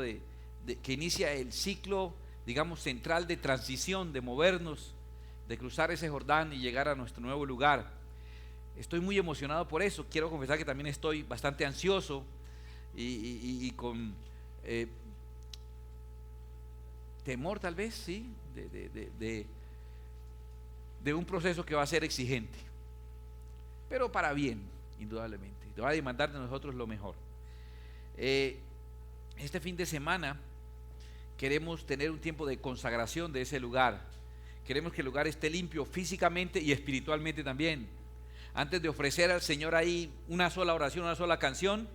que inicia el ciclo, digamos, central de transición, de movernos, de cruzar ese Jordán y llegar a nuestro nuevo lugar. Estoy muy emocionado por eso. Quiero confesar que también estoy bastante ansioso y con temor, tal vez, sí, de un proceso que va a ser exigente, pero para bien, indudablemente. Va a demandar de nosotros lo mejor. Este fin de semana queremos tener un tiempo de consagración de ese lugar. Queremos que el lugar esté limpio físicamente y espiritualmente también. Antes de ofrecer al Señor ahí una sola oración, una sola canción,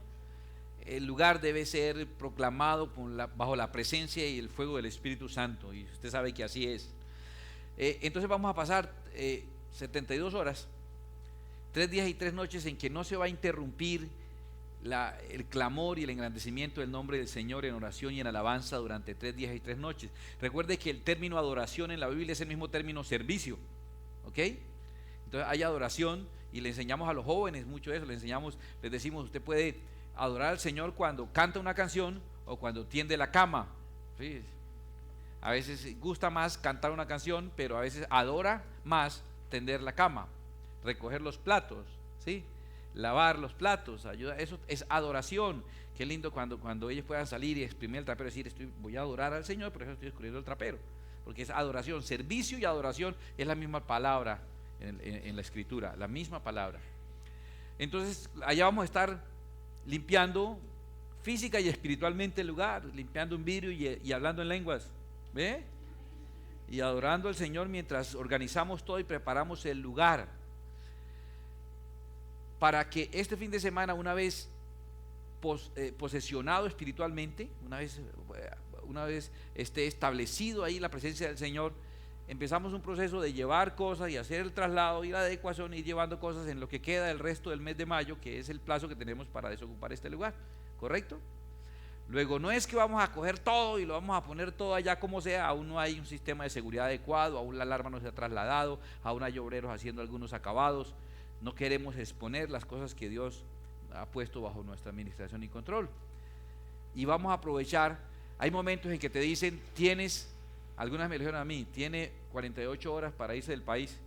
el lugar debe ser proclamado bajo la presencia y el fuego del Espíritu Santo, y usted sabe que así es. Entonces vamos a pasar 72 horas, 3 días y 3 noches en que no se va a interrumpir el clamor y el engrandecimiento del nombre del Señor en oración y en alabanza durante 3 días y 3 noches. Recuerde que el término adoración en la Biblia es el mismo término servicio, ¿ok? Entonces hay adoración y le enseñamos a los jóvenes mucho eso, les decimos, usted puede adorar al Señor cuando canta una canción o cuando tiende la cama, ¿sí? A veces gusta más cantar una canción, pero a veces adora más tender la cama, recoger los platos, ¿sí? Lavar los platos, ayuda, eso es adoración. Qué lindo cuando ellos puedan salir y exprimir el trapero y decir, voy a adorar al Señor, pero eso estoy escurriendo el trapero, porque es adoración. Servicio y adoración es la misma palabra en la escritura, la misma palabra. Entonces allá vamos a estar limpiando física y espiritualmente el lugar, limpiando un vidrio y hablando en lenguas, ¿ve? Y adorando al Señor mientras organizamos todo y preparamos el lugar, para que este fin de semana, una vez posesionado espiritualmente, una vez esté establecido ahí la presencia del Señor, empezamos un proceso de llevar cosas y hacer el traslado y la adecuación, y ir llevando cosas en lo que queda del resto del mes de mayo, que es el plazo que tenemos para desocupar este lugar, ¿correcto? Luego no es que vamos a coger todo y lo vamos a poner todo allá como sea, aún no hay un sistema de seguridad adecuado, aún la alarma no se ha trasladado, aún hay obreros haciendo algunos acabados. No queremos exponer las cosas que Dios ha puesto bajo nuestra administración y control. Y vamos a aprovechar, hay momentos en que te dicen, algunas me dijeron a mí, tiene 48 horas para irse del país,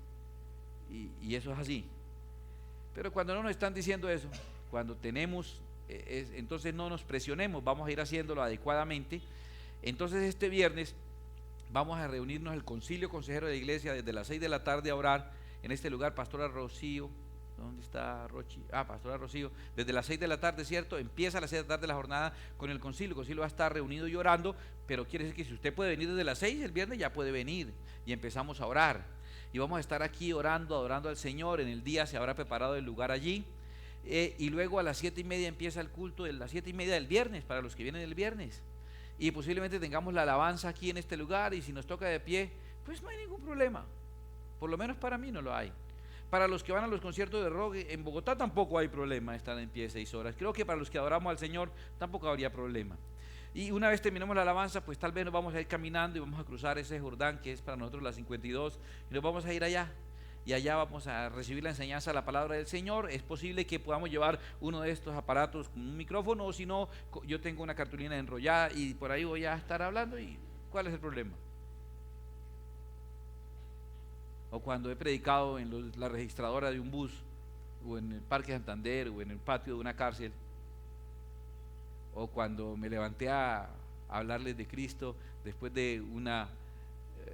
y eso es así. Pero cuando no nos están diciendo eso, cuando tenemos, entonces no nos presionemos, vamos a ir haciéndolo adecuadamente. Entonces este viernes vamos a reunirnos el concilio consejero de la iglesia desde las 6 de la tarde a orar en este lugar. Pastora Rocío, ¿dónde está Rochi? Pastora Rocío, desde las 6 de la tarde, ¿cierto? Empieza a las 6 de la tarde la jornada con el concilio va a estar reunido y orando, pero quiere decir que si usted puede venir desde las 6 el viernes, ya puede venir, y empezamos a orar, y vamos a estar aquí orando, adorando al Señor. En el día se habrá preparado el lugar allí, y luego a las 7:30 empieza el culto, de las 7:30 del viernes, para los que vienen el viernes, y posiblemente tengamos la alabanza aquí en este lugar, y si nos toca de pie, pues no hay ningún problema, por lo menos para mí no lo hay. Para los que van a los conciertos de rock en Bogotá tampoco hay problema estar en pie 6 horas. Creo que para los que adoramos al Señor tampoco habría problema. Y una vez terminemos la alabanza, pues tal vez nos vamos a ir caminando y vamos a cruzar ese Jordán que es para nosotros la 52, y nos vamos a ir allá. Y allá vamos a recibir la enseñanza de la palabra del Señor. Es posible que podamos llevar uno de estos aparatos con un micrófono, o si no, yo tengo una cartulina enrollada y por ahí voy a estar hablando. ¿Y cuál es el problema? O cuando he predicado en la registradora de un bus, o en el Parque Santander, o en el patio de una cárcel, o cuando me levanté a hablarles de Cristo después de una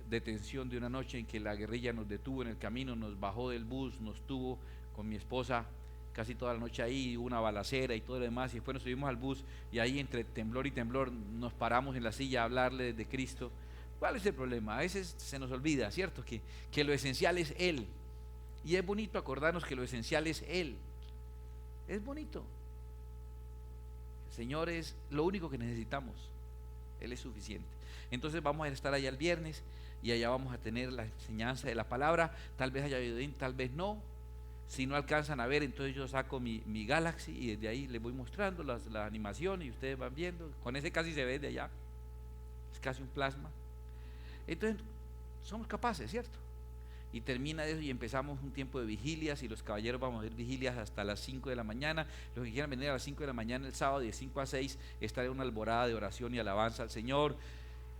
detención de una noche en que la guerrilla nos detuvo en el camino, nos bajó del bus, nos tuvo con mi esposa casi toda la noche ahí, una balacera y todo lo demás, y después nos subimos al bus y ahí entre temblor y temblor nos paramos en la silla a hablarles de Cristo. ¿Cuál es el problema? A veces se nos olvida, ¿cierto? Que lo esencial es Él. Y es bonito acordarnos que lo esencial es Él. Es bonito. El Señor es lo único que necesitamos. Él es suficiente. Entonces vamos a estar allá el viernes, y allá vamos a tener la enseñanza de la palabra. Tal vez haya videín, tal vez no. Si no alcanzan a ver, entonces yo saco mi Galaxy y desde ahí les voy mostrando la animación, y ustedes van viendo. Con ese casi se ve de allá. Es casi un plasma. Entonces somos capaces, ¿cierto? y termina eso y empezamos un tiempo de vigilias, y los caballeros vamos a ir vigilias hasta las 5 de la mañana. Los que quieran venir a las 5 de la mañana el sábado de 5 a 6 estaré en una alborada de oración y alabanza al Señor.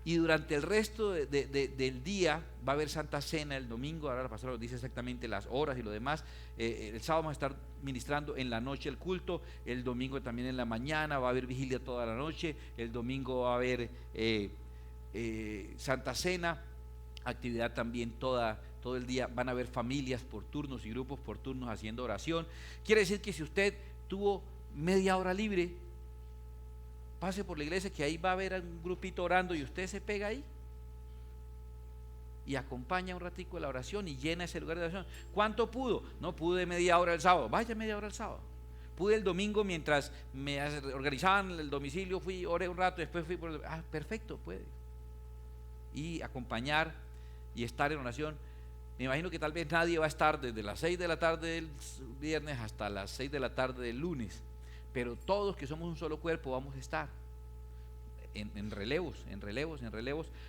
Y durante el resto del día va a haber Santa Cena el domingo. Ahora la pastora nos dice exactamente las horas y lo demás. El sábado vamos a estar ministrando en la noche el culto, el domingo también en la mañana va a haber vigilia toda la noche, el domingo va a haber Santa Cena, actividad también todo el día. Van a haber familias por turnos y grupos por turnos haciendo oración. Quiere decir que si usted tuvo media hora libre, pase por la iglesia, que ahí va a haber un grupito orando y usted se pega ahí y acompaña un ratico de la oración y llena ese lugar de oración. ¿Cuánto pudo? No pude media hora el sábado, vaya media hora el sábado. Pude el domingo mientras me organizaban el domicilio, fui, oré un rato, después fui por perfecto, puede. Y acompañar y estar en oración. Me imagino que tal vez nadie va a estar desde las 6 de la tarde del viernes hasta las 6 de la tarde del lunes, pero todos que somos un solo cuerpo vamos a estar en relevos,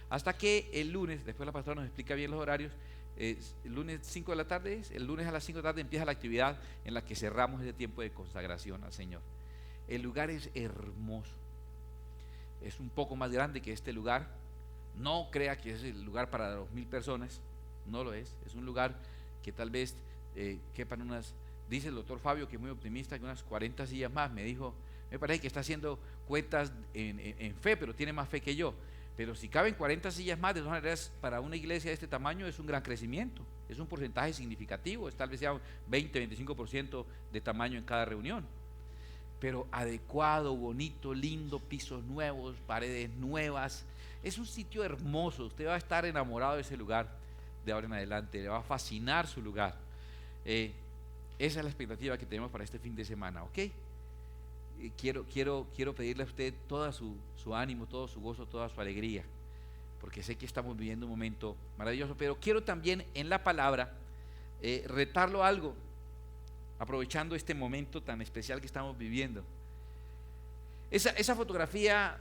hasta que el lunes, después la pastora nos explica bien los horarios, el lunes 5 de la tarde, el lunes a las 5 de la tarde empieza la actividad en la que cerramos ese tiempo de consagración al Señor. El lugar es hermoso, es un poco más grande que este lugar. No crea que es el lugar para 2,000 personas, no lo es un lugar que tal vez quepan unas, dice el doctor Fabio, que es muy optimista, que unas 40 sillas más. Me dijo, me parece que está haciendo cuentas en fe, pero tiene más fe que yo. Pero si caben 40 sillas más, de todas maneras, para una iglesia de este tamaño es un gran crecimiento, es un porcentaje significativo, es tal vez sea un 20-25% de tamaño en cada reunión, pero adecuado, bonito, lindo, pisos nuevos, paredes nuevas. Es un sitio hermoso, usted va a estar enamorado de ese lugar de ahora en adelante, le va a fascinar su lugar. Esa es la expectativa que tenemos para este fin de semana, ¿ok? Quiero pedirle a usted todo su ánimo, todo su gozo, toda su alegría, porque sé que estamos viviendo un momento maravilloso, pero quiero también en la palabra retarlo algo, aprovechando este momento tan especial que estamos viviendo. Esa fotografía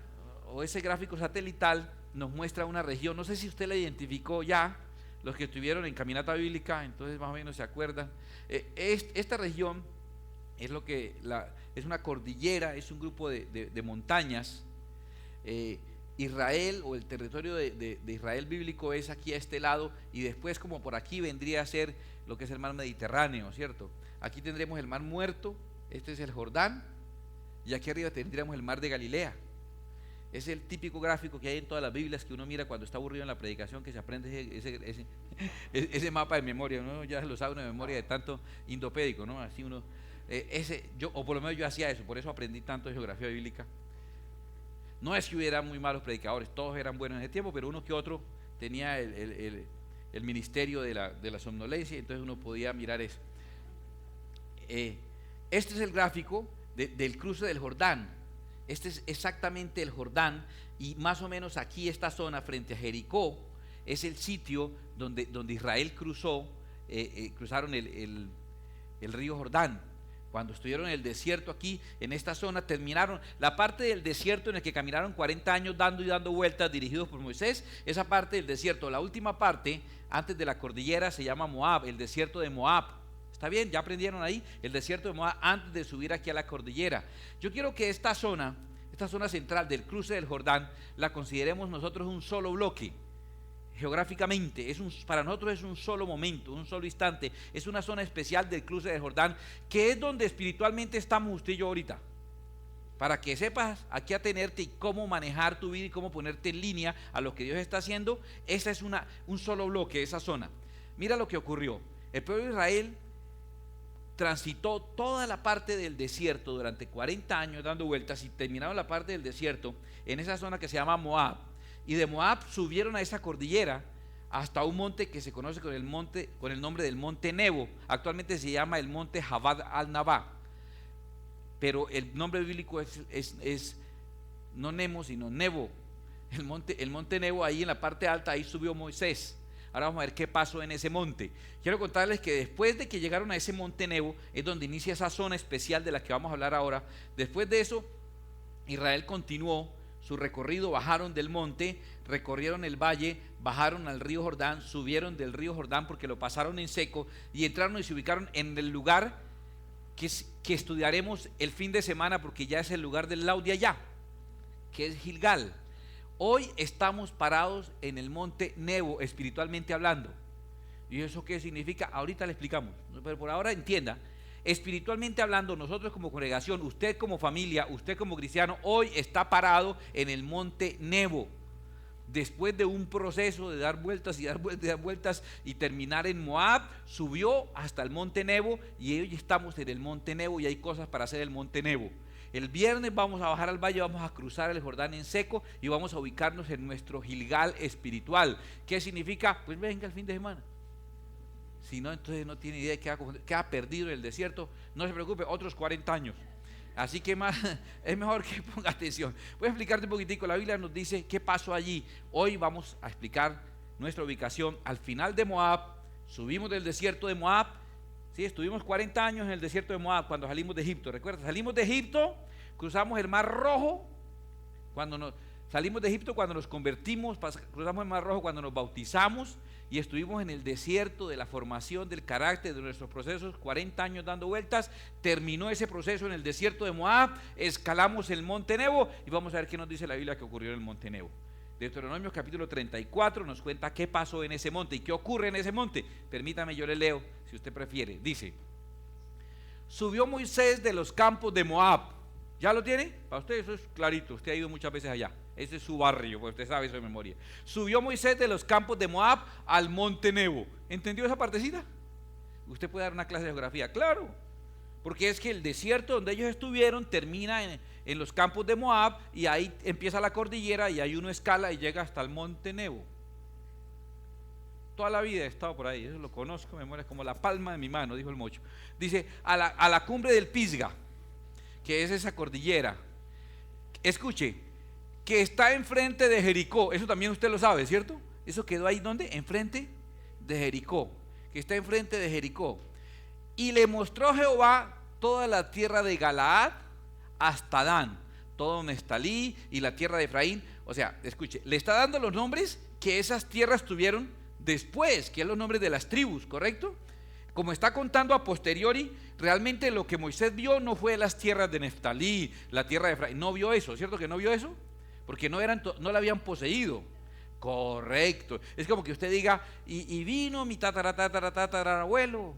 o ese gráfico satelital nos muestra una región, no sé si usted la identificó ya, los que estuvieron en Caminata Bíblica, entonces más o menos se acuerdan. Esta región es es una cordillera, es un grupo de montañas. Israel, o el territorio de Israel bíblico, es aquí a este lado, y después como por aquí vendría a ser lo que es el mar Mediterráneo, ¿cierto? Aquí tendremos el mar Muerto, este es el Jordán, y aquí arriba tendríamos el mar de Galilea. Es el típico gráfico que hay en todas las Biblias que uno mira cuando está aburrido en la predicación, que se aprende ese mapa de memoria. Uno ya lo sabe de memoria de tanto indopédico, ¿no? Así uno, o por lo menos yo hacía eso, por eso aprendí tanto de geografía bíblica. No es que hubiera muy malos predicadores, todos eran buenos en ese tiempo, pero uno que otro tenía el ministerio de la somnolencia, entonces uno podía mirar eso. Este es el gráfico del cruce del Jordán. Este es exactamente el Jordán, y más o menos aquí, esta zona frente a Jericó, es el sitio donde Israel cruzaron el río Jordán. Cuando estuvieron en el desierto aquí, en esta zona, terminaron la parte del desierto en el que caminaron 40 años dando y dando vueltas, dirigidos por Moisés. Esa parte del desierto, la última parte, antes de la cordillera, se llama Moab, el desierto de Moab. ¿Está bien? ¿Ya aprendieron ahí? El desierto de Moab, antes de subir aquí a la cordillera. Yo quiero que esta zona central del cruce del Jordán, la consideremos nosotros un solo bloque. Geográficamente, para nosotros es un solo momento, un solo instante. Es una zona especial del cruce del Jordán, que es donde espiritualmente estamos usted y yo ahorita. Para que sepas a qué atenerte y cómo manejar tu vida y cómo ponerte en línea a lo que Dios está haciendo. Esa es un solo bloque, esa zona. Mira lo que ocurrió. El pueblo de Israel transitó toda la parte del desierto durante 40 años dando vueltas, y terminaron la parte del desierto en esa zona que se llama Moab, y de Moab subieron a esa cordillera hasta un monte que se conoce con el nombre del monte Nebo. Actualmente se llama el monte Jabal al-Nabá, pero el nombre bíblico es no Nemo, sino Nebo. El monte Nebo, ahí en la parte alta, ahí subió Moisés. Ahora vamos a ver qué pasó en ese monte. Quiero contarles que después de que llegaron a ese monte Nebo, es donde inicia esa zona especial de la que vamos a hablar ahora. Después de eso, Israel continuó su recorrido, bajaron del monte, recorrieron el valle, bajaron al río Jordán, subieron del río Jordán porque lo pasaron en seco y entraron y se ubicaron en el lugar que estudiaremos el fin de semana, porque ya es el lugar del lado de allá, que es Gilgal. Hoy estamos parados en el monte Nebo, espiritualmente hablando. ¿Y eso qué significa? Ahorita le explicamos, pero por ahora entienda. Espiritualmente hablando, nosotros como congregación, usted como familia, usted como cristiano, hoy está parado en el monte Nebo. Después de un proceso de dar vueltas y dar vueltas y dar vueltas y terminar en Moab, subió hasta el monte Nebo y hoy estamos en el monte Nebo y hay cosas para hacer en el monte Nebo. El viernes vamos a bajar al valle, vamos a cruzar el Jordán en seco y vamos a ubicarnos en nuestro Gilgal espiritual. ¿Qué significa? Pues venga el fin de semana. Si no, entonces no tiene idea de queda perdido en el desierto. No se preocupe, otros 40 años. Así que más, es mejor que ponga atención. Voy a explicarte un poquitico. La Biblia nos dice qué pasó allí. Hoy vamos a explicar nuestra ubicación al final de Moab. Subimos del desierto de Moab. Sí, estuvimos 40 años en el desierto de Moab cuando salimos de Egipto. ¿Recuerdas? Salimos de Egipto, cruzamos el Mar Rojo. Salimos de Egipto cuando nos convertimos, cruzamos el Mar Rojo cuando nos bautizamos y estuvimos en el desierto de la formación del carácter de nuestros procesos, 40 años dando vueltas. Terminó ese proceso en el desierto de Moab, escalamos el monte Nebo y vamos a ver qué nos dice la Biblia que ocurrió en el monte Nebo. Deuteronomio capítulo 34 nos cuenta qué pasó en ese monte y qué ocurre en ese monte. Permítame, yo le leo si usted prefiere. Dice: subió Moisés de los campos de Moab. ¿Ya lo tiene? Para usted eso es clarito, usted ha ido muchas veces allá. Ese es su barrio, pues usted sabe eso de memoria. Subió Moisés de los campos de Moab al monte Nebo. ¿Entendió esa partecita? Usted puede dar una clase de geografía, claro. Porque es que el desierto donde ellos estuvieron termina en los campos de Moab y ahí empieza la cordillera y ahí uno escala y llega hasta el monte Nebo. Toda la vida he estado por ahí, eso lo conozco, memoria como la palma de mi mano, dijo el mocho. Dice, a la cumbre del Pisga, que es esa cordillera. Escuche, que está enfrente de Jericó. Eso también usted lo sabe, ¿cierto? Eso quedó ahí, ¿dónde? Enfrente de Jericó, que está enfrente de Jericó. Y le mostró Jehová toda la tierra de Galaad hasta Dan, todo Neftalí y la tierra de Efraín. O sea, escuche, le está dando los nombres que esas tierras tuvieron después, que es los nombres de las tribus, ¿correcto? Como está contando a posteriori, realmente lo que Moisés vio no fue las tierras de Neftalí, la tierra de Efraín. No vio eso, ¿cierto que no vio eso? Porque no la habían poseído. Correcto. Es como que usted diga, y vino mi tatarabuelo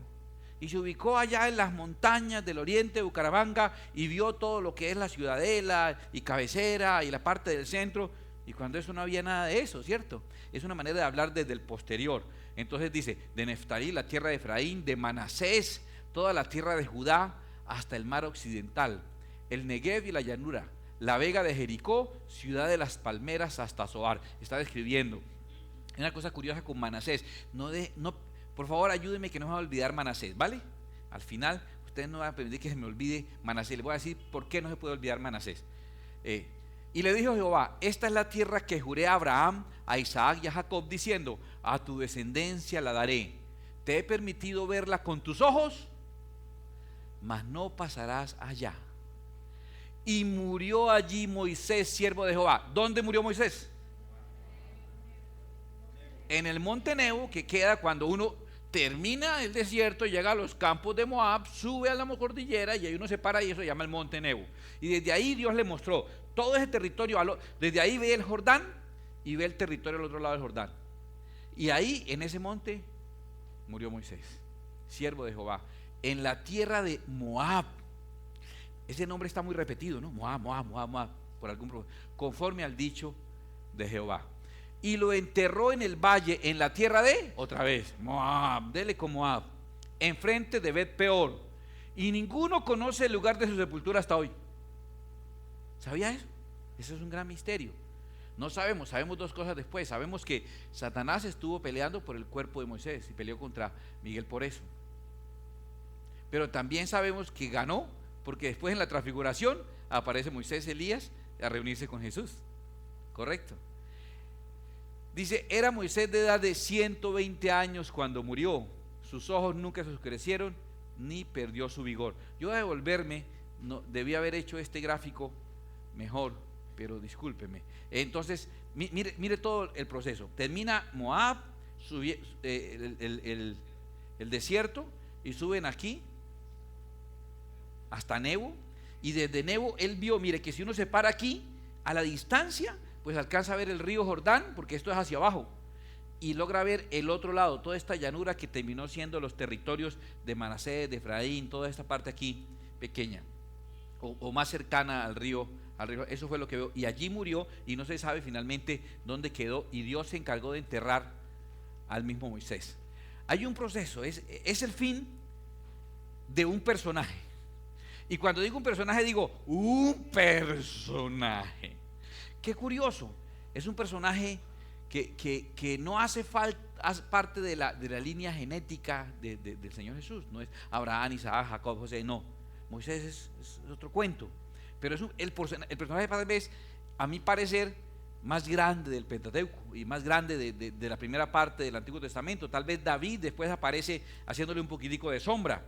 y se ubicó allá en las montañas del oriente de Bucaramanga y vio todo lo que es la Ciudadela y Cabecera y la parte del centro, y cuando eso no había nada de eso, ¿cierto? Es una manera de hablar desde el posterior. Entonces dice, de Neftalí, la tierra de Efraín, de Manasés, toda la tierra de Judá, hasta el mar occidental, el Negev y la llanura, la vega de Jericó, ciudad de las palmeras hasta Zoar. Está describiendo. Hay una cosa curiosa con Manasés. Por favor, ayúdeme que no me va a olvidar Manasés, ¿vale? Al final, ustedes no van a permitir que se me olvide Manasés. Les voy a decir por qué no se puede olvidar Manasés. Y le dijo Jehová, esta es la tierra que juré a Abraham, a Isaac y a Jacob, diciendo, a tu descendencia la daré. Te he permitido verla con tus ojos, mas no pasarás allá. Y murió allí Moisés, siervo de Jehová. ¿Dónde murió Moisés? En el monte Nebo, que queda cuando uno termina el desierto, llega a los campos de Moab, sube a la cordillera y ahí uno se para y eso se llama el monte Nebo. Y desde ahí Dios le mostró todo ese territorio. Desde ahí ve el Jordán y ve el territorio al otro lado del Jordán. Y ahí, en ese monte, murió Moisés, siervo de Jehová, en la tierra de Moab. Ese nombre está muy repetido, ¿no? Moab, por algún problema, conforme al dicho de Jehová. Y lo enterró en el valle, en la tierra de, otra vez, Moab, dele con Moab, enfrente de Bet Peor. Y ninguno conoce el lugar de su sepultura hasta hoy. ¿Sabía eso? Eso es un gran misterio. No sabemos dos cosas después. Sabemos que Satanás estuvo peleando por el cuerpo de Moisés y peleó contra Miguel por eso. Pero también sabemos que ganó, porque después en la transfiguración aparece Moisés, Elías a reunirse con Jesús. Correcto. Dice, era Moisés de edad de 120 años cuando murió. Sus ojos nunca se oscurecieron ni perdió su vigor. Yo a devolverme, debí haber hecho este gráfico mejor. pero discúlpeme. Entonces, mire todo el proceso. Termina Moab, el desierto, y suben aquí hasta Nebo, y desde Nebo él vio, mire, que si uno se para aquí, a la distancia, pues alcanza a ver el río Jordán, porque esto es hacia abajo, y logra ver el otro lado, toda esta llanura que terminó siendo los territorios de Manasés, de Efraín, toda esta parte aquí pequeña, o más cercana al río. Eso fue lo que veo, y allí murió, y no se sabe finalmente dónde quedó, y Dios se encargó de enterrar al mismo Moisés. Hay un proceso, es el fin de un personaje. Y cuando digo un personaje, digo un personaje. Qué curioso, es un personaje que no hace parte de la línea genética del Señor Jesús. No es Abraham, Isaac, Jacob, José, no. Moisés es otro cuento. Pero es el personaje, tal vez, a mi parecer, más grande del Pentateuco y más grande de la primera parte del Antiguo Testamento. Tal vez David después aparece haciéndole un poquitico de sombra,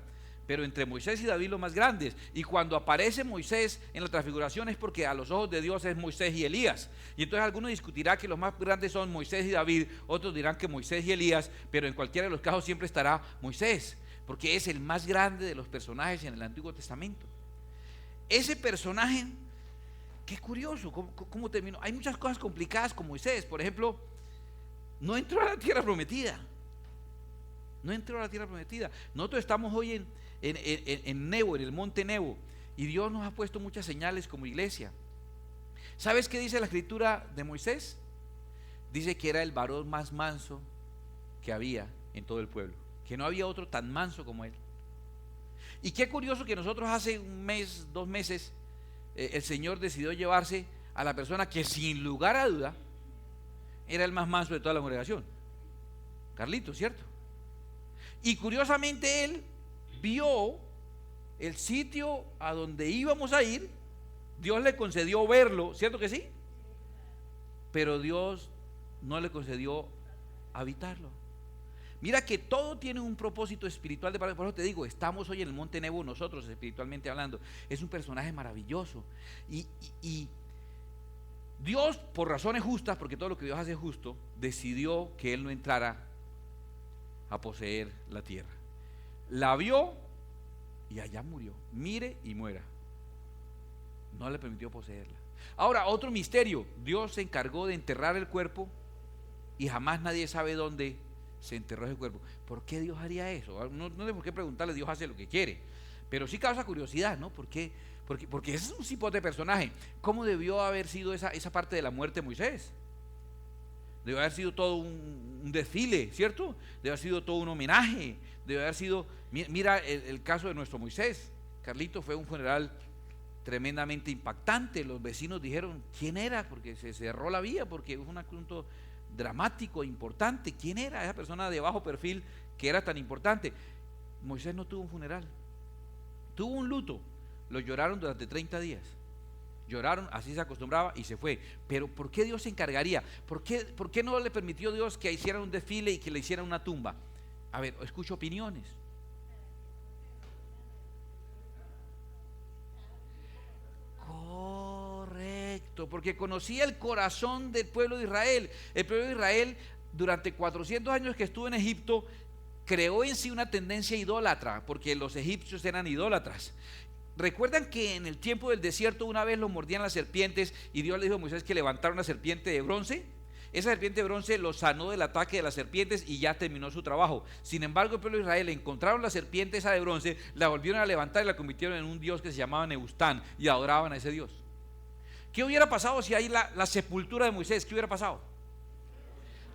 pero entre Moisés y David los más grandes. Y cuando aparece Moisés en la transfiguración es porque a los ojos de Dios es Moisés y Elías. Y entonces algunos discutirán que los más grandes son Moisés y David, otros dirán que Moisés y Elías, pero en cualquiera de los casos siempre estará Moisés, porque es el más grande de los personajes en el Antiguo Testamento. Ese personaje, qué curioso, ¿cómo terminó? Hay muchas cosas complicadas con Moisés. Por ejemplo, no entró a la tierra prometida. No entró a la tierra prometida. Nosotros estamos hoy en Nebo, en el monte Nebo, y Dios nos ha puesto muchas señales como iglesia. ¿Sabes qué dice la escritura de Moisés? Dice que era el varón más manso que había en todo el pueblo, que no había otro tan manso como él. Y qué curioso que nosotros hace un mes, 2 meses, el Señor decidió llevarse a la persona que sin lugar a duda era el más manso de toda la congregación, Carlito, ¿cierto? Y curiosamente él vio el sitio a donde íbamos a ir. Dios le concedió verlo, ¿cierto que sí? Pero Dios no le concedió habitarlo. Mira que todo tiene un propósito espiritual. Por eso te digo, estamos hoy en el monte Nebo nosotros, espiritualmente hablando. Es un personaje maravilloso. Y Dios, por razones justas, porque todo lo que Dios hace es justo, decidió que él no entrara a poseer la tierra. La vio y allá murió. Mire y muera. No le permitió poseerla. Ahora, otro misterio. Dios se encargó de enterrar el cuerpo y jamás nadie sabe dónde se enterró ese cuerpo. ¿Por qué Dios haría eso? No hay por qué preguntarle, Dios hace lo que quiere, pero sí causa curiosidad, ¿no? ¿Por qué? Porque ese es un tipo de personaje. ¿Cómo debió haber sido esa parte de la muerte de Moisés? Debió haber sido todo un desfile, ¿cierto? Debió haber sido todo un homenaje. Debió haber sido, mira el caso de nuestro Moisés. Carlito, fue un funeral tremendamente impactante. Los vecinos dijeron, ¿quién era? Porque se cerró la vía, porque fue un asunto dramático, importante. ¿Quién era esa persona de bajo perfil que era tan importante? Moisés no tuvo un funeral, tuvo un luto. Lo lloraron durante 30 días. Lloraron, así se acostumbraba y se fue. Pero ¿por qué Dios se encargaría? ¿Por qué no le permitió Dios que hicieran un desfile y que le hicieran una tumba? A ver, escucho opiniones. Correcto, porque conocía el corazón del pueblo de Israel. El pueblo de Israel, durante 400 años que estuvo en Egipto, creó en sí una tendencia idólatra, porque los egipcios eran idólatras. Recuerdan que en el tiempo del desierto una vez lo mordían las serpientes y Dios le dijo a Moisés que levantara una serpiente de bronce. Esa serpiente de bronce lo sanó del ataque de las serpientes y ya terminó su trabajo. Sin embargo, el pueblo de Israel encontraron la serpiente esa de bronce, la volvieron a levantar y la convirtieron en un dios que se llamaba Nebustán y adoraban a ese dios. ¿Qué hubiera pasado si hay la sepultura de Moisés? ¿Qué hubiera pasado?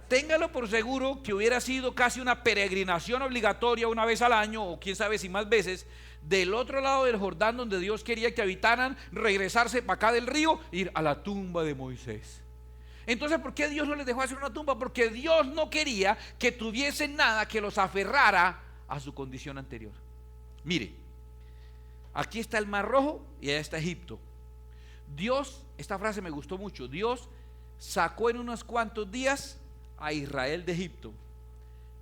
Téngalo por seguro que hubiera sido casi una peregrinación obligatoria una vez al año, o quién sabe si más veces, del otro lado del Jordán donde Dios quería que habitaran, regresarse para acá del río, ir a la tumba de Moisés. Entonces, ¿por qué Dios no les dejó hacer una tumba? Porque Dios no quería que tuviesen nada que los aferrara a su condición anterior. Mire, aquí está el Mar Rojo y allá está Egipto. Dios, esta frase me gustó mucho, Dios sacó en unos cuantos días a Israel de Egipto,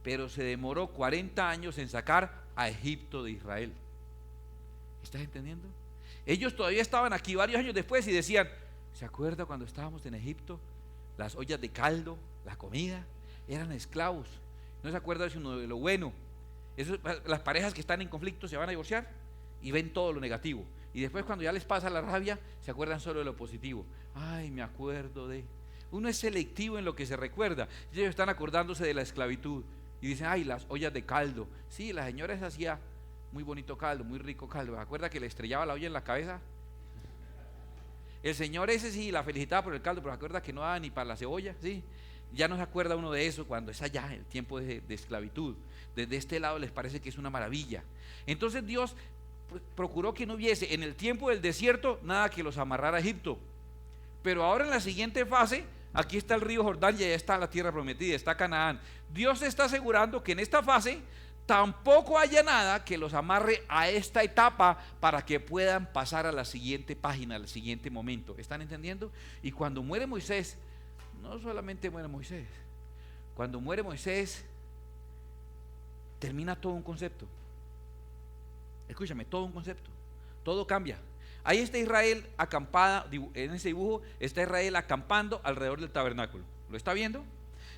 pero se demoró 40 años en sacar a Egipto de Israel. ¿Estás entendiendo? Ellos todavía estaban aquí varios años después y decían, ¿Se acuerda cuando estábamos en Egipto? Las ollas de caldo, la comida, eran esclavos. ¿No se acuerda de lo bueno? Las parejas que están en conflicto se van a divorciar y ven todo lo negativo. Y después cuando ya les pasa la rabia, se acuerdan solo de lo positivo. Ay, me acuerdo de... Uno es selectivo en lo que se recuerda. Ellos están acordándose de la esclavitud y dicen, ay, las ollas de caldo. Sí, la señora hacía muy bonito caldo, muy rico caldo. ¿Se acuerda que le estrellaba la olla en la cabeza? El señor ese sí la felicitaba por el caldo, pero se acuerda que no daba ni para la cebolla, ¿sí? Ya no se acuerda uno de eso cuando es allá el tiempo de esclavitud. Desde este lado les parece que es una maravilla. Entonces Dios procuró que no hubiese en el tiempo del desierto nada que los amarrara a Egipto. Pero ahora en la siguiente fase, aquí está el río Jordán y allá está la tierra prometida, está Canaán. Dios está asegurando que en esta fase tampoco haya nada que los amarre a esta etapa para que puedan pasar a la siguiente página, al siguiente momento. ¿Están entendiendo? Y cuando muere Moisés, no solamente muere Moisés, cuando muere Moisés termina todo un concepto. Escúchame, todo un concepto, todo cambia. Ahí está Israel acampada, en ese dibujo está Israel acampando alrededor del tabernáculo. ¿Lo está viendo?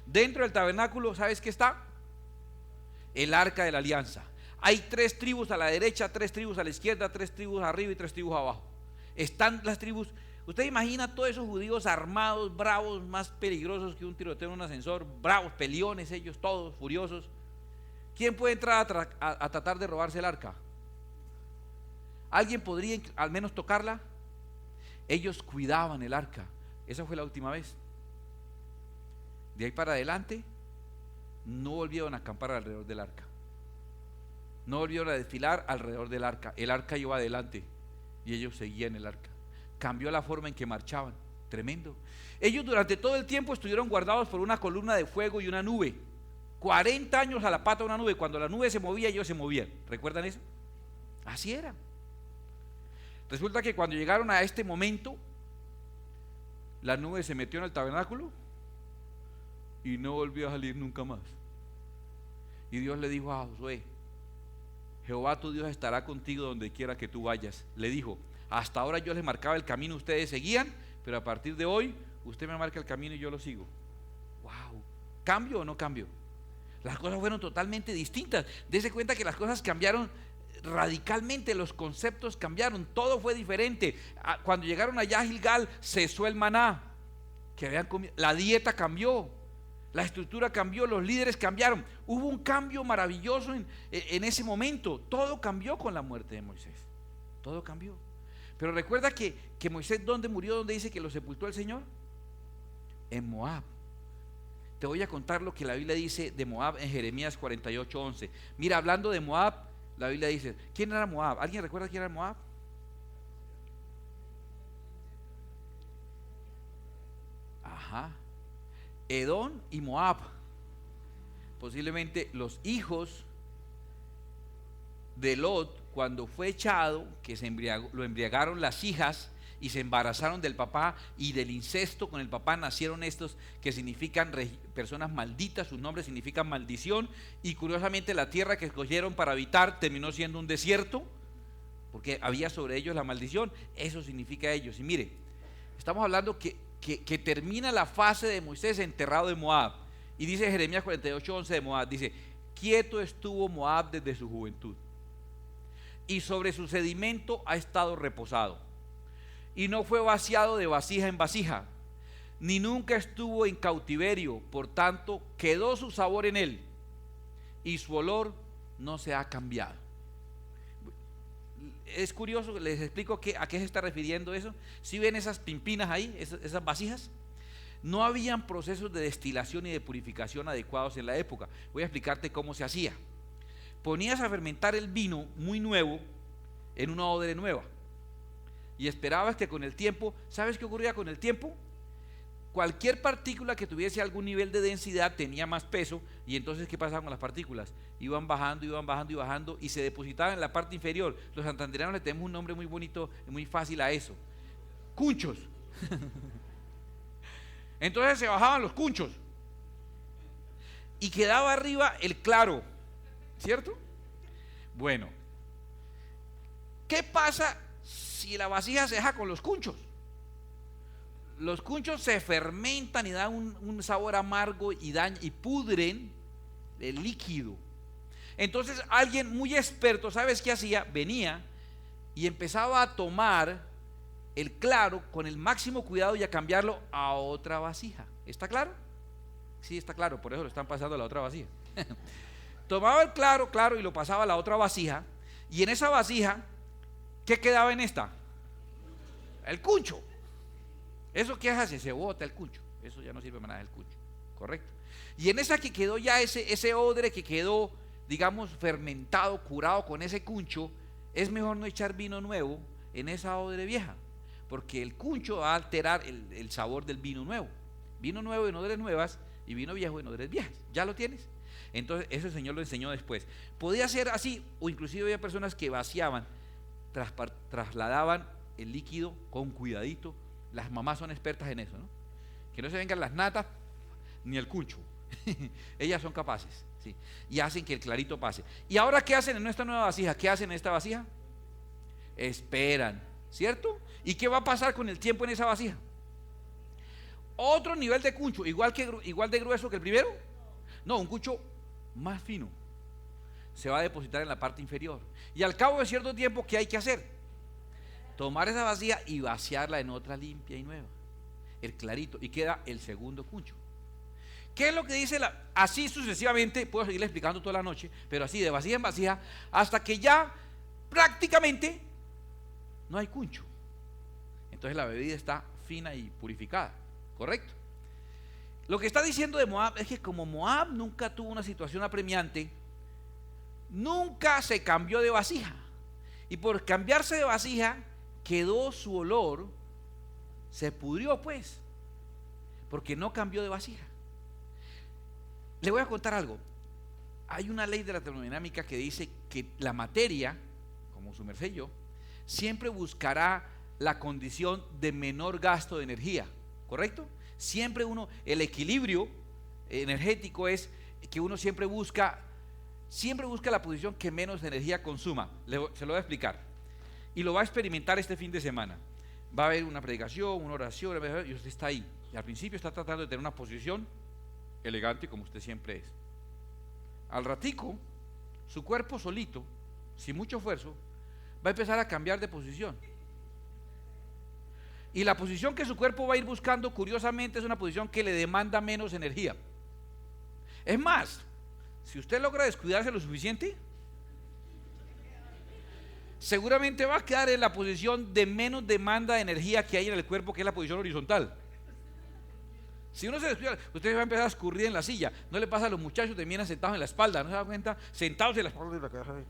Dentro del tabernáculo, ¿sabes qué está? El arca de la alianza. Hay 3 tribus a la derecha, 3 tribus a la izquierda, 3 tribus arriba y 3 tribus abajo. Están las tribus. Usted imagina todos esos judíos armados, bravos, más peligrosos que un tiroteo en un ascensor, bravos, peleones, ellos todos furiosos. ¿Quién puede entrar a tratar de robarse el arca? ¿Alguien podría al menos tocarla? Ellos cuidaban el arca. Esa fue la última vez. De ahí para adelante no volvieron a acampar alrededor del arca, no volvieron a desfilar alrededor del arca. El arca iba adelante y ellos seguían el arca. Cambió la forma en que marchaban. Tremendo. Ellos durante todo el tiempo estuvieron guardados por una columna de fuego y una nube. 40 años a la pata de una nube. Cuando la nube se movía, ellos se movían. ¿Recuerdan eso? Así era. Resulta que cuando llegaron a este momento, la nube se metió en el tabernáculo y no volvió a salir nunca más. Y Dios le dijo a Josué: Jehová tu Dios estará contigo donde quiera que tú vayas. Le dijo: hasta ahora yo les marcaba el camino, ustedes seguían, pero a partir de hoy usted me marca el camino y yo lo sigo. Wow. ¿Cambio o no cambio? Las cosas fueron totalmente distintas. Dese cuenta que las cosas cambiaron radicalmente, los conceptos cambiaron, todo fue diferente. Cuando llegaron allá a Gilgal, cesó el maná que habían comido, la dieta cambió, la estructura cambió, los líderes cambiaron. Hubo un cambio maravilloso en ese momento. Todo cambió con la muerte de Moisés. Todo cambió. Pero recuerda que Moisés, ¿dónde murió? ¿Dónde dice que lo sepultó el Señor? En Moab. Te voy a contar lo que la Biblia dice de Moab en Jeremías 48:11. Mira, hablando de Moab, la Biblia dice, ¿quién era Moab? ¿Alguien recuerda quién era Moab? Ajá. Edom y Moab. Posiblemente los hijos de Lot, cuando fue echado, que lo embriagaron las hijas y se embarazaron del papá, y del incesto con el papá nacieron estos que significan personas malditas. Sus nombres significan maldición, y curiosamente la tierra que escogieron para habitar terminó siendo un desierto porque había sobre ellos la maldición. Eso significa ellos. Y mire, estamos hablando que termina la fase de Moisés enterrado en Moab, y dice Jeremías 48:11 de Moab, dice: quieto estuvo Moab desde su juventud, y sobre su sedimento ha estado reposado, y no fue vaciado de vasija en vasija, ni nunca estuvo en cautiverio. Por tanto, quedó su sabor en él, y su olor no se ha cambiado. Es curioso, les explico a qué se está refiriendo eso. Si ven esas pimpinas ahí, esas vasijas, no habían procesos de destilación y de purificación adecuados en la época. Voy a explicarte cómo se hacía. Ponías a fermentar el vino muy nuevo en una odre nueva, y esperabas que con el tiempo, ¿sabes qué ocurría con el tiempo? Cualquier partícula que tuviese algún nivel de densidad tenía más peso, y entonces ¿qué pasaba con las partículas? Iban bajando y bajando, y se depositaban en la parte inferior. Los santandereanos le tenemos un nombre muy bonito, muy fácil a eso: cunchos. Entonces se bajaban los cunchos y quedaba arriba el claro, ¿cierto? Bueno, ¿qué pasa si la vasija se deja con los cunchos? los cunchos se fermentan y dan un sabor amargo y pudren el líquido. Entonces alguien muy experto, ¿sabes qué hacía? Venía y empezaba a tomar el claro con el máximo cuidado y a cambiarlo a otra vasija. ¿Está claro? Sí, está claro, por eso lo están pasando a la otra vasija. Tomaba el claro y lo pasaba a la otra vasija, y en esa vasija, ¿qué quedaba en esta? El cuncho. ¿Eso qué hace? Se bota el cuncho. Eso ya no sirve para nada, el cuncho, ¿correcto? Y en esa que quedó ya ese odre que quedó, digamos, fermentado, curado con ese cuncho, es mejor no echar vino nuevo en esa odre vieja, porque el cuncho va a alterar el sabor del vino nuevo. Vino nuevo en odres nuevas y vino viejo en odres viejas. ¿Ya lo tienes? Entonces eso el Señor lo enseñó después. Podía ser así, o inclusive había personas que vaciaban, trasladaban el líquido con cuidadito. Las mamás son expertas en eso, ¿no? Que no se vengan las natas ni el cuncho. Ellas son capaces, ¿sí? Y hacen que el clarito pase. ¿Y ahora qué hacen en nuestra nueva vasija? ¿Qué hacen en esta vasija? Esperan, ¿cierto? ¿Y qué va a pasar con el tiempo en esa vasija? Otro nivel de cuncho, igual de grueso que el primero. No, un cuncho más fino. Se va a depositar en la parte inferior. Y al cabo de cierto tiempo, ¿qué hay que hacer? Tomar esa vasija y vaciarla en otra limpia y nueva. El clarito. Y queda el segundo cuncho. ¿Qué es lo que dice así sucesivamente? Puedo seguirle explicando toda la noche, pero así de vasija en vasija, hasta que ya prácticamente no hay cuncho. Entonces la bebida está fina y purificada, ¿correcto? Lo que está diciendo de Moab es que como Moab nunca tuvo una situación apremiante, nunca se cambió de vasija, y por cambiarse de vasija quedó su olor, se pudrió pues, porque no cambió de vasija. Le voy a contar algo. Hay una ley de la termodinámica que dice que la materia, como su merced y yo, siempre buscará la condición de menor gasto de energía, ¿correcto? Siempre el equilibrio energético es que uno siempre busca la posición que menos energía consuma. Se lo voy a explicar. Y lo va a experimentar este fin de semana. Va a haber una predicación, una oración, y usted está ahí. Y al principio está tratando de tener una posición elegante como usted siempre es. Al ratico, su cuerpo solito, sin mucho esfuerzo, va a empezar a cambiar de posición. Y la posición que su cuerpo va a ir buscando, curiosamente, es una posición que le demanda menos energía. Es más, si usted logra descuidarse lo suficiente, seguramente va a quedar en la posición de menos demanda de energía que hay en el cuerpo, que es la posición horizontal. Si uno se descuida, usted va a empezar a escurrir en la silla. No le pasa a los muchachos que terminan sentados en la espalda, ¿no se da cuenta? Sentados en la espalda.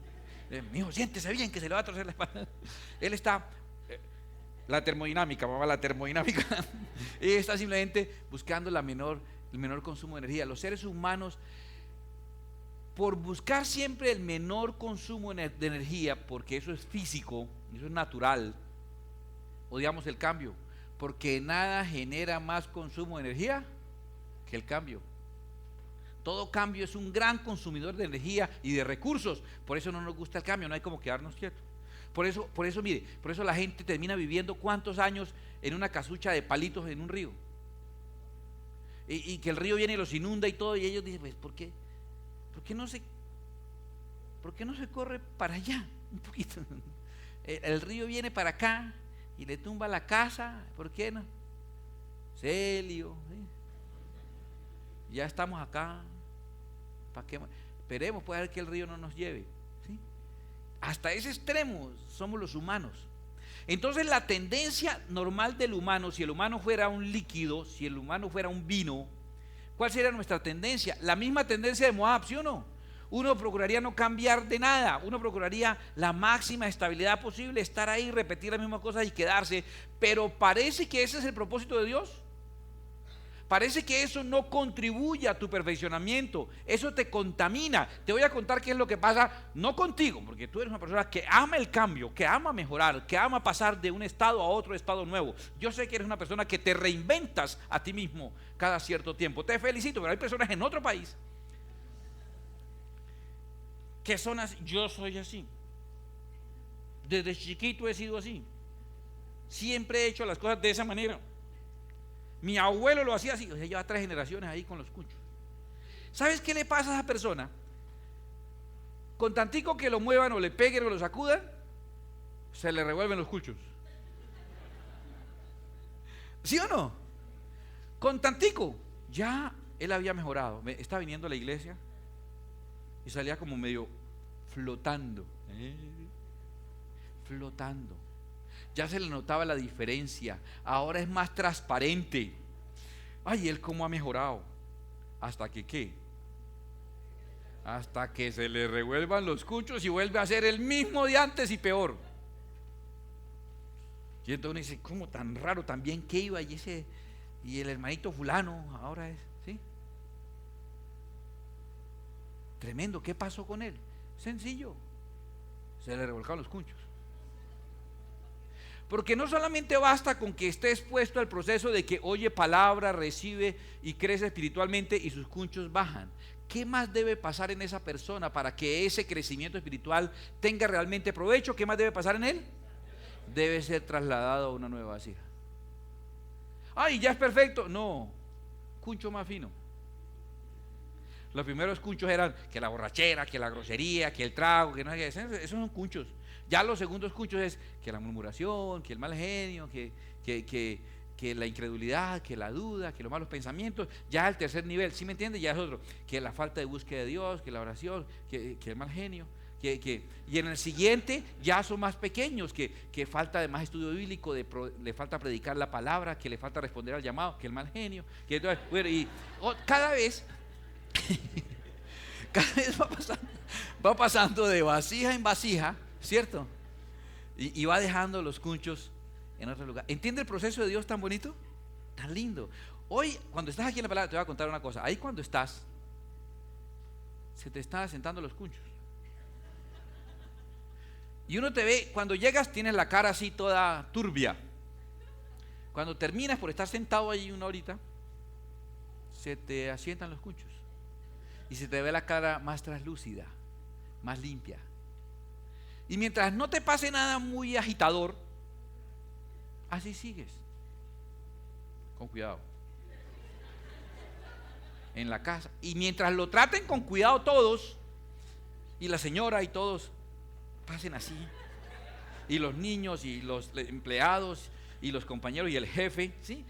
Mijo, siéntese bien que se le va a torcer la espalda. Él está, la termodinámica, mamá, la termodinámica. Él está simplemente buscando el menor consumo de energía. Los seres humanos, por buscar siempre el menor consumo de energía, porque eso es físico, eso es natural, odiamos el cambio. Porque nada genera más consumo de energía que el cambio. Todo cambio es un gran consumidor de energía y de recursos. Por eso no nos gusta el cambio, no hay como quedarnos quietos. Por eso mire, por eso la gente termina viviendo ¿cuántos años en una casucha de palitos en un río? Y que el río viene y los inunda y todo, y ellos dicen, pues, ¿por qué no se corre para allá un poquito? El río viene para acá y le tumba la casa, ¿por qué no? Celio, ¿sí? Ya estamos acá, ¿para qué? Esperemos pues a ver que el río no nos lleve, ¿sí? Hasta ese extremo somos los humanos. Entonces la tendencia normal del humano, si el humano fuera un líquido, si el humano fuera un vino, ¿cuál sería nuestra tendencia? La misma tendencia de Moab, ¿sí o no? Uno procuraría no cambiar de nada, uno procuraría la máxima estabilidad posible, estar ahí, repetir las mismas cosas y quedarse, pero parece que ese es el propósito de Dios. Parece que eso no contribuye a tu perfeccionamiento, eso te contamina. Te voy a contar qué es lo que pasa, no contigo, porque tú eres una persona que ama el cambio, que ama mejorar, que ama pasar de un estado a otro estado nuevo. Yo sé que eres una persona que te reinventas a ti mismo cada cierto tiempo. Te felicito, pero hay personas en otro país que son así. Yo soy así. Desde chiquito he sido así. Siempre he hecho las cosas de esa manera. Mi abuelo lo hacía así, o sea, lleva 3 generaciones ahí con los cunchos. ¿Sabes qué le pasa a esa persona? Con tantico que lo muevan o le peguen o lo sacudan, se le revuelven los cunchos. ¿Sí o no? Con tantico, ya él había mejorado. Estaba viniendo a la iglesia y salía como medio flotando. Flotando. Ya se le notaba la diferencia. Ahora es más transparente. Ay, él cómo ha mejorado. ¿Hasta que qué? Hasta que se le revuelvan los cunchos y vuelve a ser el mismo de antes y peor. Y entonces uno dice, ¿cómo tan raro? Tan bien que iba y el hermanito fulano ahora es, ¿sí? Tremendo, ¿qué pasó con él? Sencillo, se le revolcaron los cunchos. Porque no solamente basta con que esté expuesto al proceso de que oye palabra, recibe y crece espiritualmente y sus cunchos bajan. ¿Qué más debe pasar en esa persona para que ese crecimiento espiritual tenga realmente provecho? ¿Qué más debe pasar en él? Debe ser trasladado a una nueva vasija. ¡Ay, ya es perfecto! No, cuncho más fino. Los primeros cunchos eran que la borrachera, que la grosería, que el trago, que no sé qué. Esos son cunchos. Ya los segundos cunchos es que la murmuración, que el mal genio, que la incredulidad, que la duda, que los malos pensamientos. Ya el tercer nivel, ¿sí me entiende? Ya es otro, que la falta de búsqueda de Dios, que la oración, que el mal genio. Y en el siguiente ya son más pequeños, que falta de más estudio bíblico, le falta predicar la palabra, que le falta responder al llamado, que el mal genio, que entonces, bueno, y cada vez va pasando de vasija en vasija, ¿cierto? Y va dejando los cunchos en otro lugar. ¿Entiende el proceso de Dios tan bonito? Tan lindo. Hoy, cuando estás aquí en la palabra, te voy a contar una cosa. Ahí cuando estás, se te están asentando los cunchos. Y uno te ve, cuando llegas tienes la cara así toda turbia. Cuando terminas por estar sentado ahí una horita, se te asientan los cunchos. Y se te ve la cara más translúcida, más limpia. Y mientras no te pase nada muy agitador, así sigues. Con cuidado. En la casa. Y mientras lo traten con cuidado todos, y la señora y todos, pasen así. Y los niños y los empleados y los compañeros y el jefe, ¿sí?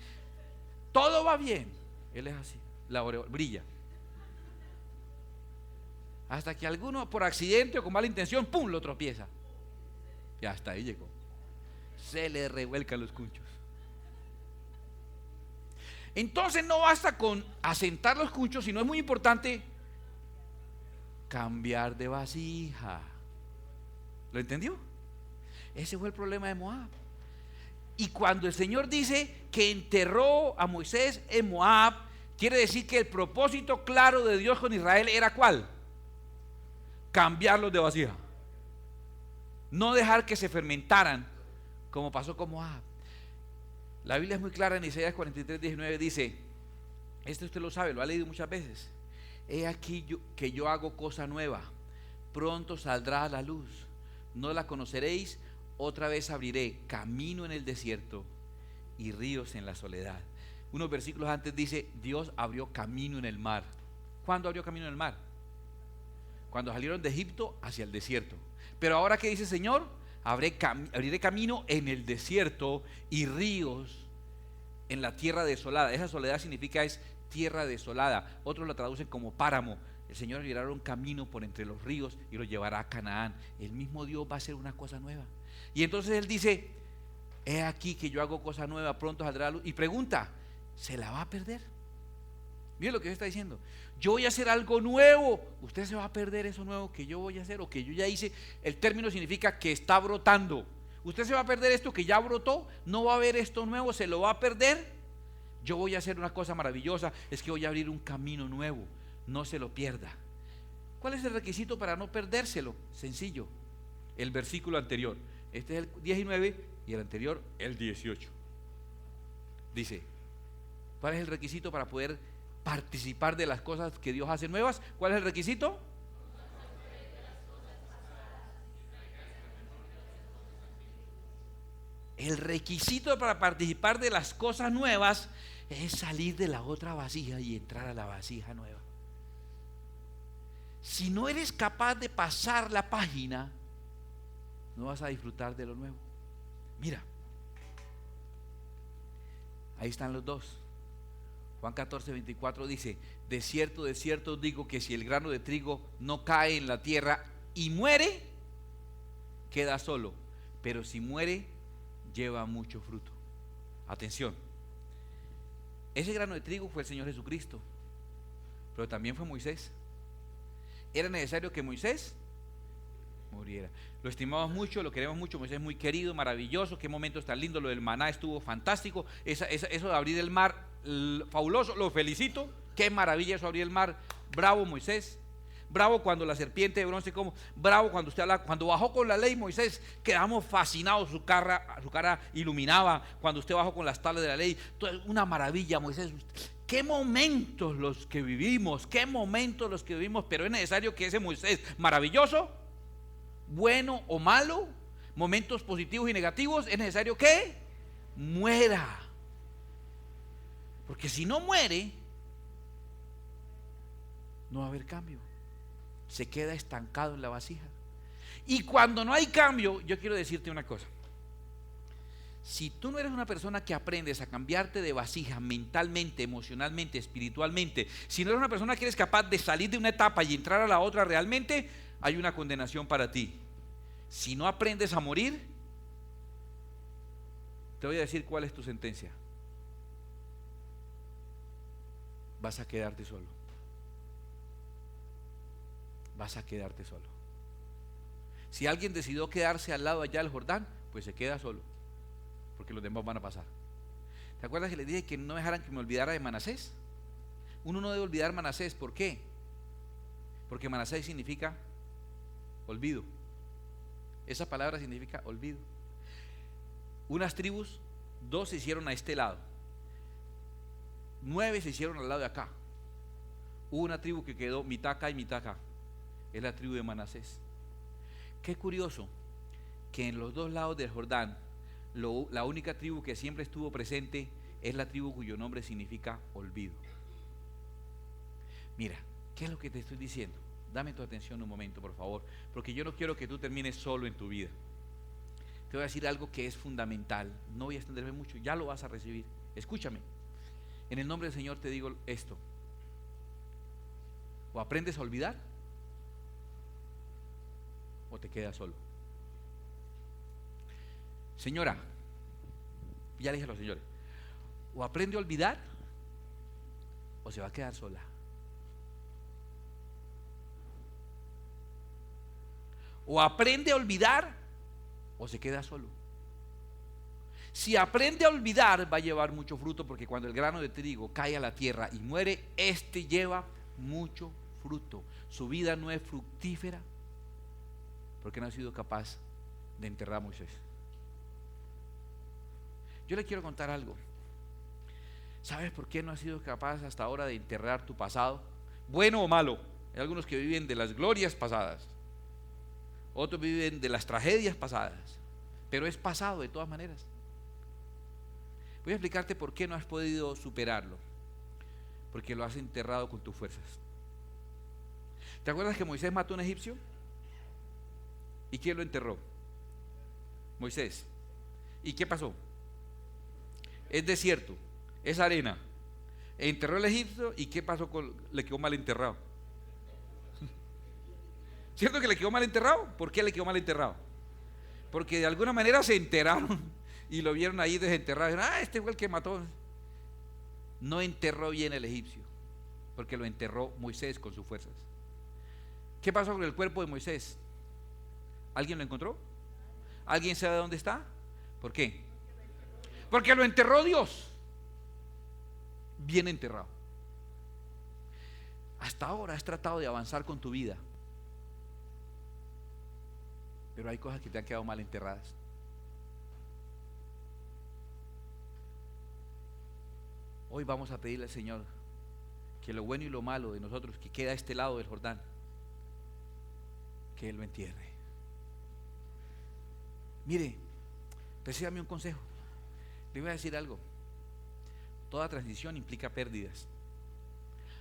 Todo va bien. Él es así, la aureola brilla. Hasta que alguno por accidente o con mala intención, ¡pum!, lo tropieza. Y hasta ahí llegó. Se le revuelcan los cunchos. Entonces no basta con asentar los cunchos, sino es muy importante cambiar de vasija. ¿Lo entendió? Ese fue el problema de Moab. Y cuando el Señor dice que enterró a Moisés en Moab, quiere decir que el propósito claro de Dios con Israel era ¿cuál? Cambiarlos de vasija. No dejar que se fermentaran como pasó con Moab. La Biblia es muy clara en Isaías 43:19, dice, esto usted lo sabe, lo ha leído muchas veces. He aquí que yo hago cosa nueva, pronto saldrá a la luz, no la conoceréis, otra vez abriré camino en el desierto y ríos en la soledad. Unos versículos antes dice, Dios abrió camino en el mar. ¿Cuándo abrió camino en el mar? Cuando salieron de Egipto hacia el desierto. Pero ahora, ¿qué dice el Señor? Abriré camino en el desierto y ríos en la tierra desolada. Esa soledad significa es tierra desolada. Otros la traducen como páramo. El Señor abrirá un camino por entre los ríos y los llevará a Canaán. El mismo Dios va a hacer una cosa nueva. Y entonces Él dice, he aquí que yo hago cosa nueva, pronto saldrá la luz. Y pregunta, ¿se la va a perder? Miren lo que Dios está diciendo. Yo voy a hacer algo nuevo. Usted se va a perder eso nuevo que yo voy a hacer o que yo ya hice. El término significa que está brotando. Usted se va a perder esto que ya brotó. No va a haber esto nuevo, se lo va a perder. Yo voy a hacer una cosa maravillosa. Es que voy a abrir un camino nuevo. No se lo pierda. ¿Cuál es el requisito para no perdérselo? Sencillo. El versículo anterior. Este es el 19 y el anterior el 18. Dice, ¿cuál es el requisito para poder participar de las cosas que Dios hace nuevas? ¿Cuál es el requisito? El requisito para participar de las cosas nuevas es salir de la otra vasija y entrar a la vasija nueva. Si no eres capaz de pasar la página, no vas a disfrutar de lo nuevo. Mira, ahí están los dos. Juan 14:24 dice: de cierto os digo que si el grano de trigo no cae en la tierra y muere, queda solo, pero si muere, lleva mucho fruto. Atención, ese grano de trigo fue el Señor Jesucristo, pero también fue Moisés. Era necesario que Moisés muriera. Lo estimamos mucho, lo queremos mucho. Moisés es muy querido, maravilloso. Qué momentos tan lindos. Lo del maná estuvo fantástico. Eso de abrir el mar, fabuloso. Lo felicito. Qué maravilla eso, abrir el mar. Bravo Moisés. Bravo cuando la serpiente de bronce como. Bravo cuando usted habla. Cuando bajó con la ley Moisés, quedamos fascinados. Su cara iluminaba. Cuando usted bajó con las tablas de la ley, una maravilla Moisés. Qué momentos los que vivimos. Qué momentos los que vivimos. Pero es necesario que ese Moisés maravilloso, bueno o malo, momentos positivos y negativos, es necesario que muera. Porque si no muere, no va a haber cambio. Se queda estancado en la vasija. Y cuando no hay cambio, yo quiero decirte una cosa. Si tú no eres una persona que aprendes a cambiarte de vasija mentalmente, emocionalmente, espiritualmente, si no eres una persona que eres capaz de salir de una etapa y entrar a la otra realmente, hay una condenación para ti. Si no aprendes a morir, te voy a decir cuál es tu sentencia. Vas a quedarte solo. Vas a quedarte solo. Si alguien decidió quedarse al lado allá del Jordán, pues se queda solo, porque los demás van a pasar. ¿Te acuerdas que les dije que no dejaran que me olvidara de Manasés? Uno no debe olvidar Manasés. ¿Por qué? Porque Manasés significa olvido. Esa palabra significa olvido. Unas tribus, 2 se hicieron a este lado, 9 se hicieron al lado de acá. Hubo una tribu que quedó mitad acá y mitad acá. Es la tribu de Manasés. Qué curioso que en los dos lados del Jordán, la única tribu que siempre estuvo presente es la tribu cuyo nombre significa olvido. Mira, ¿qué es lo que te estoy diciendo? Dame tu atención un momento, por favor, porque yo no quiero que tú termines solo en tu vida. Te voy a decir algo que es fundamental. No voy a extenderme mucho, ya lo vas a recibir. Escúchame. En el nombre del Señor te digo esto. O aprendes a olvidar, o te quedas solo. Señora, ya le dije a los señores, o aprende a olvidar, o se va a quedar sola. O aprende a olvidar, o se queda solo. Si aprende a olvidar, va a llevar mucho fruto, porque cuando el grano de trigo cae a la tierra y muere, este lleva mucho fruto. Su vida no es fructífera porque no ha sido capaz de enterrar a Moisés. Yo le quiero contar algo. ¿Sabes por qué no has sido capaz hasta ahora de enterrar tu pasado? Bueno o malo. Hay algunos que viven de las glorias pasadas, otros viven de las tragedias pasadas, pero es pasado de todas maneras. Voy a explicarte por qué no has podido superarlo. Porque lo has enterrado con tus fuerzas. ¿Te acuerdas que Moisés mató a un egipcio? ¿Y quién lo enterró? Moisés. ¿Y qué pasó? Es desierto, es arena. Enterró el egipcio, ¿y qué pasó? Le quedó mal enterrado. ¿Cierto que le quedó mal enterrado? ¿Por qué le quedó mal enterrado? Porque de alguna manera se enteraron y lo vieron ahí desenterrado. Dijeron, este fue el que mató. No enterró bien el egipcio, porque lo enterró Moisés con sus fuerzas. ¿Qué pasó con el cuerpo de Moisés? ¿Alguien lo encontró? ¿Alguien sabe dónde está? ¿Por qué? Porque lo enterró Dios. Bien enterrado. Hasta ahora has tratado de avanzar con tu vida, pero hay cosas que te han quedado mal enterradas. Hoy vamos a pedirle al Señor que lo bueno y lo malo de nosotros que queda a este lado del Jordán, que Él lo entierre. Mire, recíbame un consejo. Le voy a decir algo. Toda transición implica pérdidas.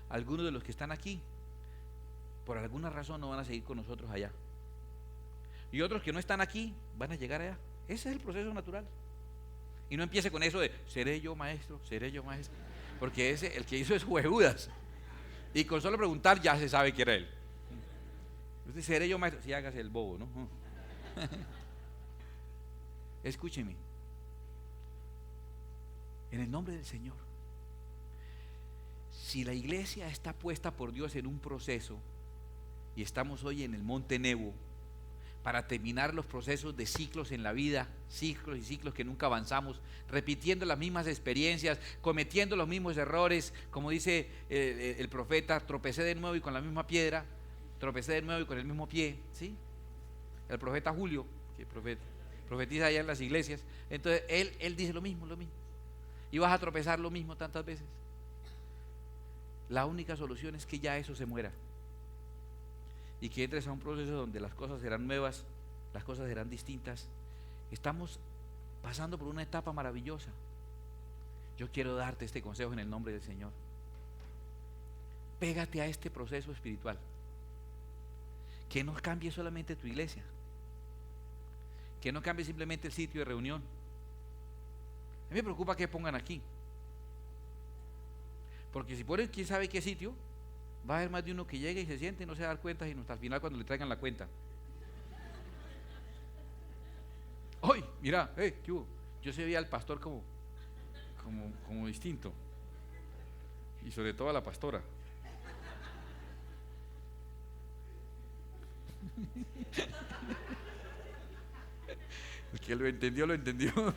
Algunos de los que están aquí, por alguna razón, no van a seguir con nosotros allá. Y otros que no están aquí, van a llegar allá. Ese es el proceso natural. Y no empiece con eso de, seré yo maestro, porque el que hizo es Judas. Y con solo preguntar ya se sabe que era él. Usted, seré yo maestro, sí, hágase el bobo, ¿no? Escúcheme. En el nombre del Señor, si la iglesia está puesta por Dios en un proceso, y estamos hoy en el Monte Nebo para terminar los procesos de ciclos en la vida, ciclos y ciclos que nunca avanzamos, repitiendo las mismas experiencias, cometiendo los mismos errores, como dice el profeta, tropecé de nuevo y con la misma piedra, tropecé de nuevo y con el mismo pie, ¿sí? El profeta Julio, que profetiza allá en las iglesias, entonces él dice lo mismo, y vas a tropezar lo mismo tantas veces. La única solución es que ya eso se muera y que entres a un proceso donde las cosas serán nuevas, las cosas serán distintas. Estamos pasando por una etapa maravillosa. Yo quiero darte este consejo en el nombre del Señor. Pégate a este proceso espiritual, que no cambie solamente tu iglesia, que no cambie simplemente el sitio de reunión. A mí me preocupa que pongan aquí, porque si ponen quién sabe qué sitio, va a haber más de uno que llegue y se siente y no se va a dar cuenta, sino hasta el final cuando le traigan la cuenta. ¡Ay! Mira, ¿qué hubo? Yo se veía al pastor como distinto, y sobre todo a la pastora. El que lo entendió.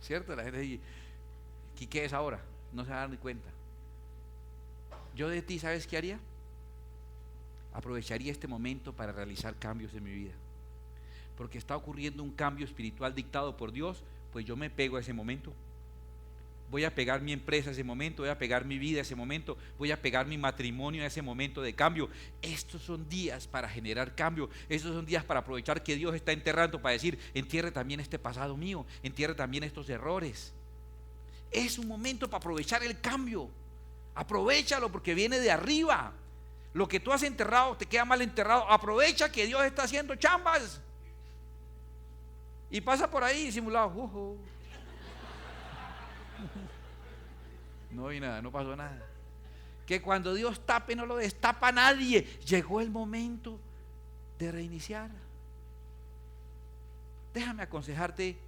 ¿Cierto? La gente dice, ¿qué es ahora? No se va a dar ni cuenta. Yo de ti, ¿sabes qué haría? Aprovecharía este momento para realizar cambios en mi vida, porque está ocurriendo un cambio espiritual dictado por Dios. Pues yo me pego a ese momento. Voy a pegar mi empresa a ese momento, voy a pegar mi vida a ese momento, voy a pegar mi matrimonio a ese momento de cambio. Estos son días para generar cambio. Estos son días para aprovechar que Dios está enterrando, para decir, entierre también este pasado mío, entierre también estos errores. Es un momento para aprovechar el cambio. Aprovéchalo porque viene de arriba. Lo que tú has enterrado te queda mal enterrado. Aprovecha que Dios está haciendo chambas. Y pasa por ahí disimulado. No vi nada, no pasó nada. Que cuando Dios tape no lo destapa nadie. Llegó el momento de reiniciar. Déjame aconsejarte,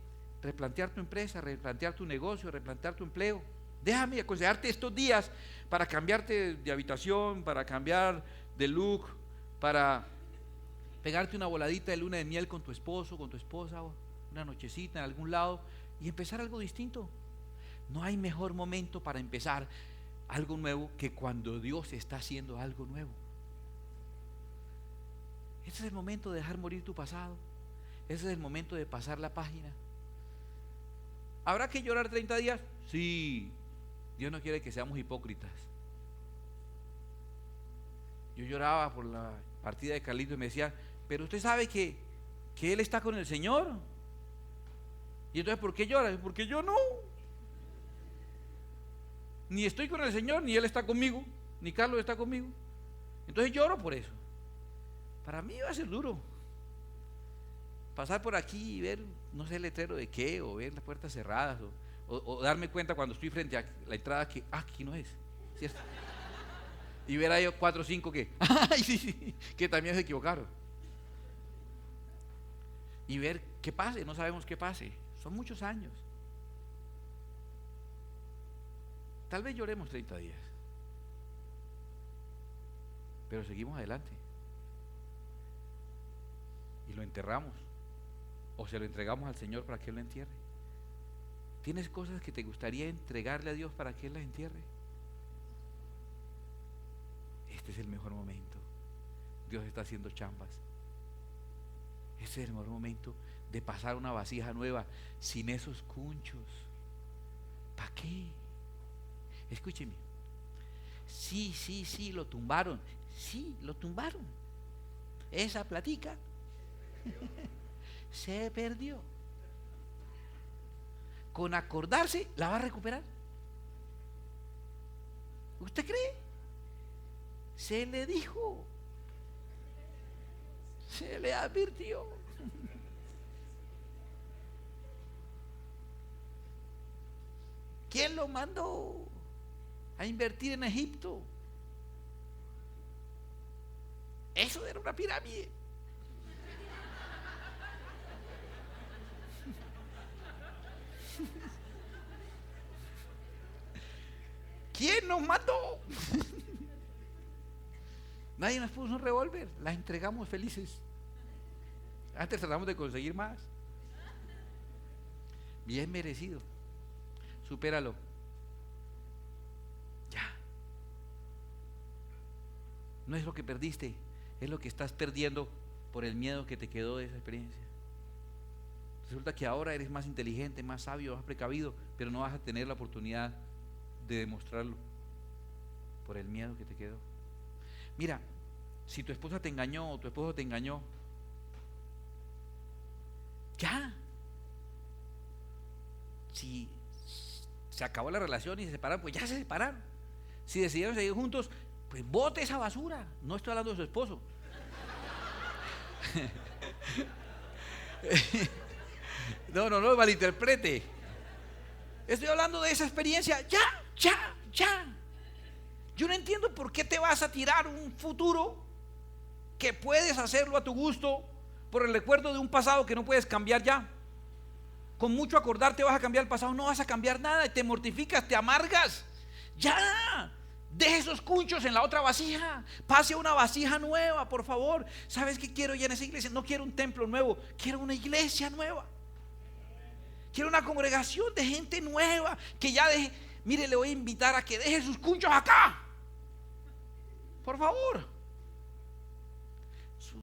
replantear tu empresa, replantear tu negocio, replantear tu empleo. Déjame aconsejarte estos días para cambiarte de habitación, para cambiar de look, para pegarte una voladita de luna de miel con tu esposo, con tu esposa, una nochecita en algún lado y empezar algo distinto. No hay mejor momento para empezar algo nuevo que cuando Dios está haciendo algo nuevo. Este es el momento de dejar morir tu pasado. Ese es el momento de pasar la página. ¿Habrá que llorar 30 días? Sí. Dios no quiere que seamos hipócritas. Yo lloraba por la partida de Carlito y me decía, pero usted sabe que él está con el Señor. Y entonces, ¿por qué llora? Porque yo no. Ni estoy con el Señor, ni Él está conmigo, ni Carlos está conmigo. Entonces lloro por eso. Para mí va a ser duro pasar por aquí y ver, no sé, el letrero de qué, o ver las puertas cerradas, o darme cuenta cuando estoy frente a la entrada que, aquí no es, ¿cierto? Y ver ahí 4 o 5 que, sí, que también se equivocaron. Y ver qué pase, no sabemos qué pase. Son muchos años. Tal vez lloremos 30 días, pero seguimos adelante y lo enterramos o se lo entregamos al Señor para que Él lo entierre. ¿Tienes cosas que te gustaría entregarle a Dios para que Él las entierre? Este es el mejor momento. Dios está haciendo chambas. Este es el mejor momento de pasar una vasija nueva sin esos cunchos. ¿Para qué? Escúcheme. Sí, lo tumbaron. Sí, lo tumbaron. Esa platica se perdió. Con acordarse, la va a recuperar. ¿Usted cree? Se le dijo, se le advirtió. ¿Quién lo mandó a invertir en Egipto? Eso era una pirámide. ¿Quién nos mandó? Nadie nos puso un revólver, las entregamos felices. Antes tratamos de conseguir más. Bien merecido. Supéralo. Ya. No es lo que perdiste, es lo que estás perdiendo por el miedo que te quedó de esa experiencia. Resulta que ahora eres más inteligente, más sabio, más precavido, pero no vas a tener la oportunidad de demostrarlo por el miedo que te quedó. Mira, si tu esposa te engañó o tu esposo te engañó, ya. Si se acabó la relación y se separaron, pues ya se separaron. Si decidieron seguir juntos, pues bote esa basura. No estoy hablando de su esposo. No malinterprete. Estoy hablando de esa experiencia. Ya. Yo no entiendo por qué te vas a tirar un futuro que puedes hacerlo a tu gusto por el recuerdo de un pasado que no puedes cambiar ya. Con mucho acordarte vas a cambiar el pasado, no vas a cambiar nada, te mortificas, te amargas. Ya, deje esos cunchos en la otra vasija, pase a una vasija nueva, por favor. ¿Sabes qué quiero ya en esa iglesia? No quiero un templo nuevo, quiero una iglesia nueva. Quiero una congregación de gente nueva que ya deje. Mire, le voy a invitar a que deje sus cunchos acá, por favor.